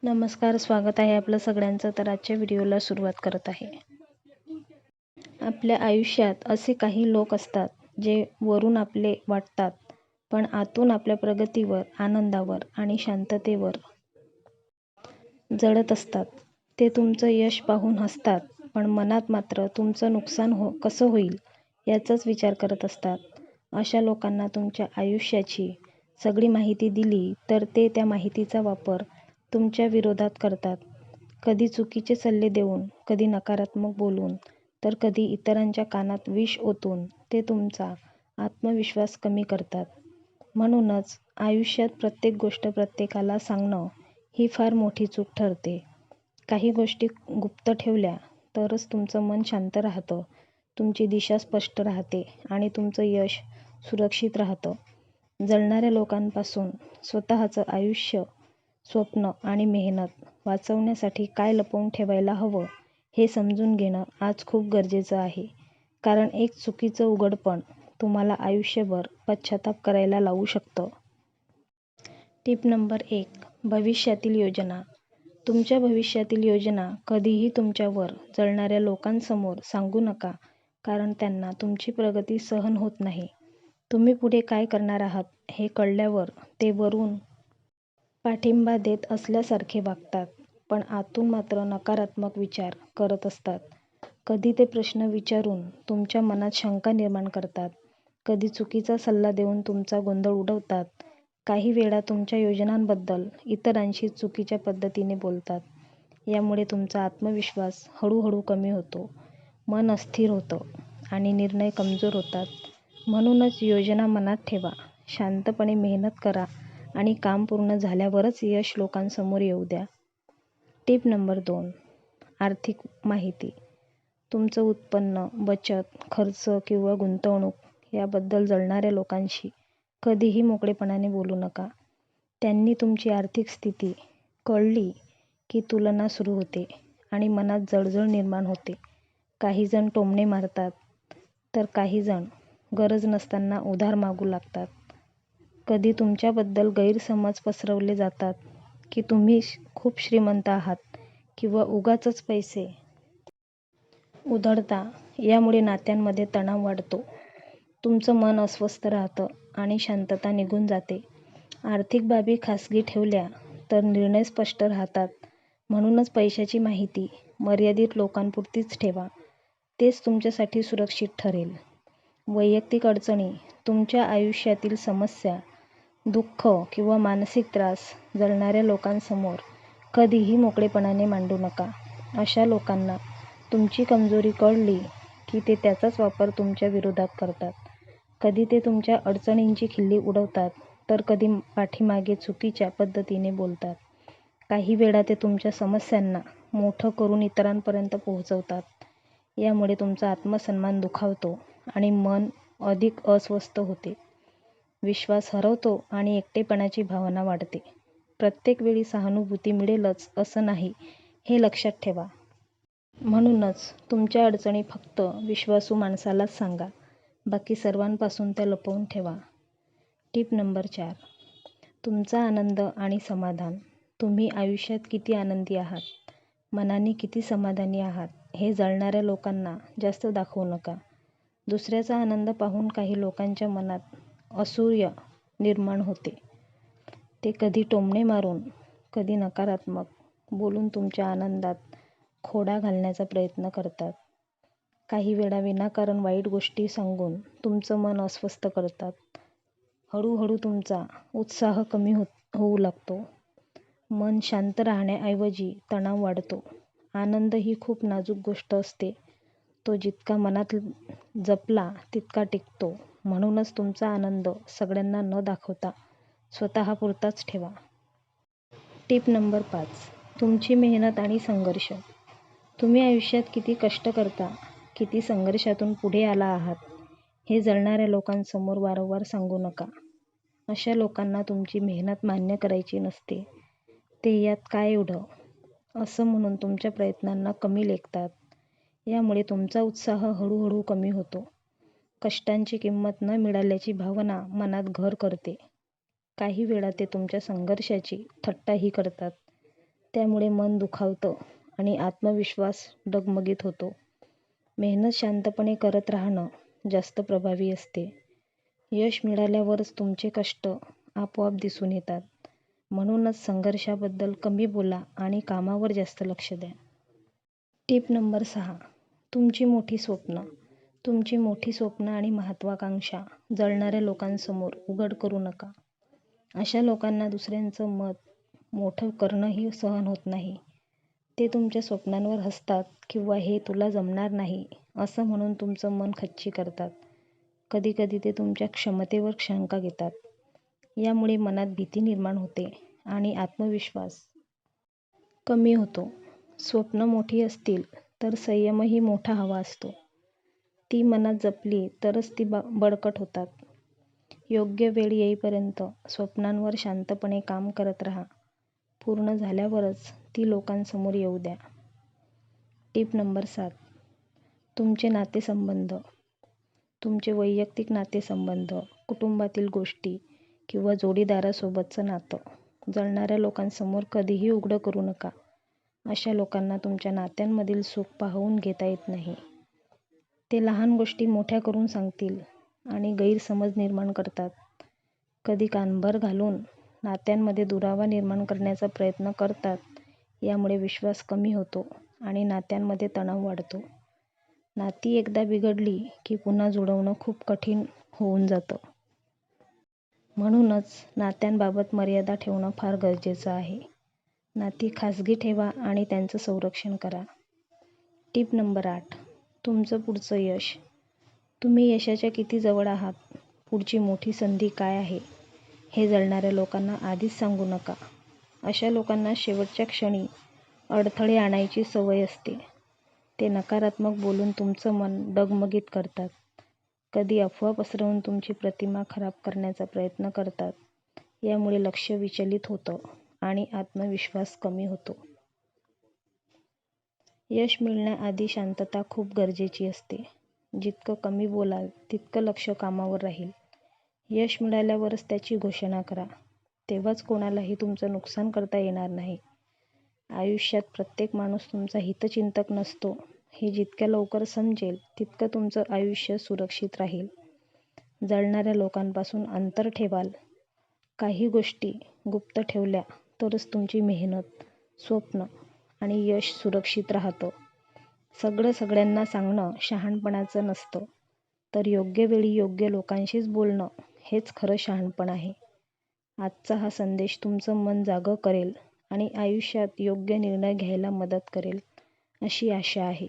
नमस्कार, स्वागत आहे आपलं सगळ्यांचं. तर आजच्या व्हिडिओला सुरुवात करत आहे. आपल्या आयुष्यात असे काही लोक असतात जे वरून आपले वाटतात, पण आतून आपल्या प्रगतीवर, आनंदावर आणि शांततेवर जळत असतात. ते तुमचं यश पाहून हसतात, पण मनात मात्र तुमचं नुकसान कसं होईल याचाच विचार करत असतात. अशा लोकांना तुमच्या आयुष्याची सगळी माहिती दिली तर ते त्या माहितीचा वापर तुमच्या विरोधात करतात. कधी चुकीचे सल्ले देऊन, कधी नकारात्मक बोलून, तर कधी इतरांच्या कानात विष ओतून ते तुमचा आत्मविश्वास कमी करतात. म्हणूनच आयुष्यात प्रत्येक गोष्ट प्रत्येकाला सांगणं ही फार मोठी चूक ठरते. काही गोष्टी गुप्त ठेवल्या तरच तुमचं मन शांत राहतं, तुमची दिशा स्पष्ट राहते आणि तुमचं यश सुरक्षित राहतं. जळणाऱ्या लोकांपासून स्वतःचं आयुष्य, स्वप्न आणि मेहनत वाचवण्यासाठी काय लपवून ठेवायला हवं हे समजून घेणं आज खूप गरजेचं आहे. कारण एक चुकीचं उघडपण तुम्हाला आयुष्यभर पश्चाताप करायला लावू शकतं. Tip number 1. भविष्यातील योजना. तुमच्या भविष्यातील योजना कधीही तुमच्यावर जळणाऱ्या लोकांसमोर सांगू नका, कारण त्यांना तुमची प्रगती सहन होत नाही. तुम्ही पुढे काय करणार आहात हे कळल्यावर ते वरून पाठिंबा देत असल्यासारखे वागतात, पण आतून मात्र नकारात्मक विचार करत असतात. कधी ते प्रश्न विचारून तुमच्या मनात शंका निर्माण करतात, कधी चुकीचा सल्ला देऊन तुमचा गोंधळ उडवतात. काही वेळा तुमच्या योजनांबद्दल इतरांशी चुकीच्या पद्धतीने बोलतात. यामुळे तुमचा आत्मविश्वास हळूहळू कमी होतो, मन अस्थिर होतं आणि निर्णय कमजोर होतात. म्हणूनच योजना मनात ठेवा, शांतपणे मेहनत करा आणि काम पूर्ण झाल्यावरच यश लोकांसमोर येऊ द्या. Tip number 2. आर्थिक माहिती. तुमचं उत्पन्न, बचत, खर्च किंवा गुंतवणूक याबद्दल जळणाऱ्या लोकांशी कधीही मोकळेपणाने बोलू नका. त्यांनी तुमची आर्थिक स्थिती कळली की तुलना सुरू होते आणि मनात जळजळ निर्माण होते. काही जण टोमणे मारतात, तर काही जण गरज नसताना उधार मागू लागतात. कधी तुमच्याबद्दल गैरसमज पसरवले जातात की तुम्ही खूप श्रीमंत आहात किंवा उगाचच पैसे उधळता. यामुळे नात्यांमध्ये तणाव वाढतो, तुमचं मन अस्वस्थ राहतं आणि शांतता निघून जाते. आर्थिक बाबी खासगी ठेवल्या तर निर्णय स्पष्ट राहतात. म्हणूनच पैशाची माहिती मर्यादित लोकांपुरतीच ठेवा, तेच तुमच्यासाठी सुरक्षित ठरेल. वैयक्तिक अडचणी, तुमच्या आयुष्यातील समस्या, दुःख किंवा मानसिक त्रास जळणाऱ्या लोकांसमोर कधीही मोकळेपणाने मांडू नका. अशा लोकांना तुमची कमजोरी कळली की ते त्याचाच वापर तुमच्या विरोधात करतात. कधी ते तुमच्या अडचणींची खिल्ली उडवतात, तर कधी पाठीमागे चुकीच्या पद्धतीने बोलतात. काही वेळा ते तुमच्या समस्यांना मोठं करून इतरांपर्यंत पोहोचवतात. यामुळे तुमचा आत्मसन्मान दुखावतो आणि मन अधिक अस्वस्थ होते. विश्वास हरवतो आणि एकटेपणाची भावना वाढते. प्रत्येक वेळी सहानुभूती मिळेलच असं नाही, हे लक्षात ठेवा. म्हणूनच तुमच्या अडचणी फक्त विश्वासू माणसालाच सांगा, बाकी सर्वांपासून त्या लपवून ठेवा. Tip number 4. तुमचा आनंद आणि समाधान. तुम्ही आयुष्यात किती आनंदी आहात, मनाने किती समाधानी आहात हे जळणाऱ्या लोकांना जास्त दाखवू नका. दुसऱ्याचा आनंद पाहून काही लोकांच्या मनात असूया निर्माण होते. ते कधी टोमणे मारून, कधी नकारात्मक बोलून तुमच्या आनंदात खोडा घालण्याचा प्रयत्न करतात. काही वेळा विनाकारण वाईट गोष्टी सांगून तुमचं मन अस्वस्थ करतात. हळूहळू तुमचा उत्साह कमी होऊ लागतो. मन शांत राहण्याऐवजी तणाव वाढतो. आनंद ही खूप नाजूक गोष्ट असते, तो जितका मनात जपला तितका टिकतो. म्हणूनच तुमचा आनंद सगळ्यांना न दाखवता स्वतःपुरताच ठेवा. Tip number 5. तुमची मेहनत आणि संघर्ष. तुम्ही आयुष्यात किती कष्ट करता, किती संघर्षातून पुढे आला आहात हे जळणाऱ्या लोकांसमोर वारंवार सांगू नका. अशा लोकांना तुमची मेहनत मान्य करायची नसते. ते यात काय एवढं असं म्हणून तुमच्या प्रयत्नांना कमी लेखतात. यामुळे तुमचा उत्साह हळूहळू कमी होतो. कष्टांची किंमत न मिळाल्याची भावना मनात घर करते. काही वेळा ते तुमच्या संघर्षाची थट्टाही करतात. त्यामुळे मन दुखावतं आणि आत्मविश्वास डगमगीत होतो. मेहनत शांतपणे करत राहणं जास्त प्रभावी असते. यश मिळाल्यावरच तुमचे कष्ट आपोआप दिसून येतात. म्हणूनच संघर्षाबद्दल कमी बोला आणि कामावर जास्त लक्ष द्या. Tip number 6. तुमची मोठी स्वप्न. तुमची मोठी स्वप्न आणि महत्त्वाकांक्षा जळणाऱ्या लोकांसमोर उघड करू नका. अशा लोकांना दुसऱ्यांचं मत मोठं करणंही सहन होत नाही. ते तुमच्या स्वप्नांवर हसतात किंवा हे तुला जमणार नाही असं म्हणून तुमचं मन खच्ची करतात. कधीकधी ते तुमच्या क्षमतेवर शंका घेतात. यामुळे मनात भीती निर्माण होते आणि आत्मविश्वास कमी होतो. स्वप्न मोठी असतील तर संयमही मोठा हवा असतो. ती मनात जपली तरच ती बळकट होतात. योग्य वेळ येईपर्यंत स्वप्नांवर शांतपणे काम करत राहा. पूर्ण झाल्यावरच ती लोकांसमोर येऊ द्या. Tip number 7. तुमचे नातेसंबंध. तुमचे वैयक्तिक नातेसंबंध, कुटुंबातील गोष्टी किंवा जोडीदारासोबतचं नातं जळणाऱ्या लोकांसमोर कधीही उघडं करू नका. अशा लोकांना तुमच्या नात्यांमधील सुख पाहून घेता येत नाही. ते लहान गोष्टी मोठ्या करून सांगतील आणि गैरसमज निर्माण करतात. कधी कानभर घालून नात्यांमध्ये दुरावा निर्माण करण्याचा प्रयत्न करतात. यामुळे विश्वास कमी होतो आणि नात्यांमध्ये तणाव वाढतो. नाती एकदा बिघडली की पुन्हा जुळवणं खूप कठीण होऊन जातं. म्हणूनच नात्यांबाबत मर्यादा ठेवणं फार गरजेचं आहे. नाती खाजगी ठेवा आणि त्यांचं संरक्षण करा. Tip number 8. तुमचं पुढचं यश. तुम्ही यशाच्या किती जवळ आहात, पुढची मोठी संधी काय आहे, हे जळणाऱ्या लोकांना आधीच सांगू नका. अशा लोकांना शेवटच्या क्षणी अडथळे आणायची सवय असते. ते नकारात्मक बोलून तुमचं मन डगमगीत करतात. कधी अफवा पसरवून तुमची प्रतिमा खराब करण्याचा प्रयत्न करतात. यामुळे लक्ष विचलित होतं आणि आत्मविश्वास कमी होतो. यश मिळण्याआधी शांतता खूप गरजेची असते. जितकं कमी बोलाल तितकं लक्ष कामावर राहील. यश मिळाल्यावरच त्याची घोषणा करा. तेव्हाच कोणालाही तुमचं नुकसान करता येणार नाही. आयुष्यात प्रत्येक माणूस तुमचा हितचिंतक नसतो हे जितक्या लवकर समजेल तितकं तुमचं आयुष्य सुरक्षित राहील. जळणाऱ्या लोकांपासून अंतर ठेवाल. काही गोष्टी गुप्त ठेवल्या तरच तुमची मेहनत, स्वप्न आणि यश सुरक्षित राहतं. सगळं सगळ्यांना सांगणं शहाणपणाचं नसतं, तर योग्य वेळी योग्य लोकांशीच बोलणं हेच खरं शहाणपण आहे. आजचा हा संदेश तुमचं मन जागं करेल आणि आयुष्यात योग्य निर्णय घ्यायला मदत करेल अशी आशा आहे.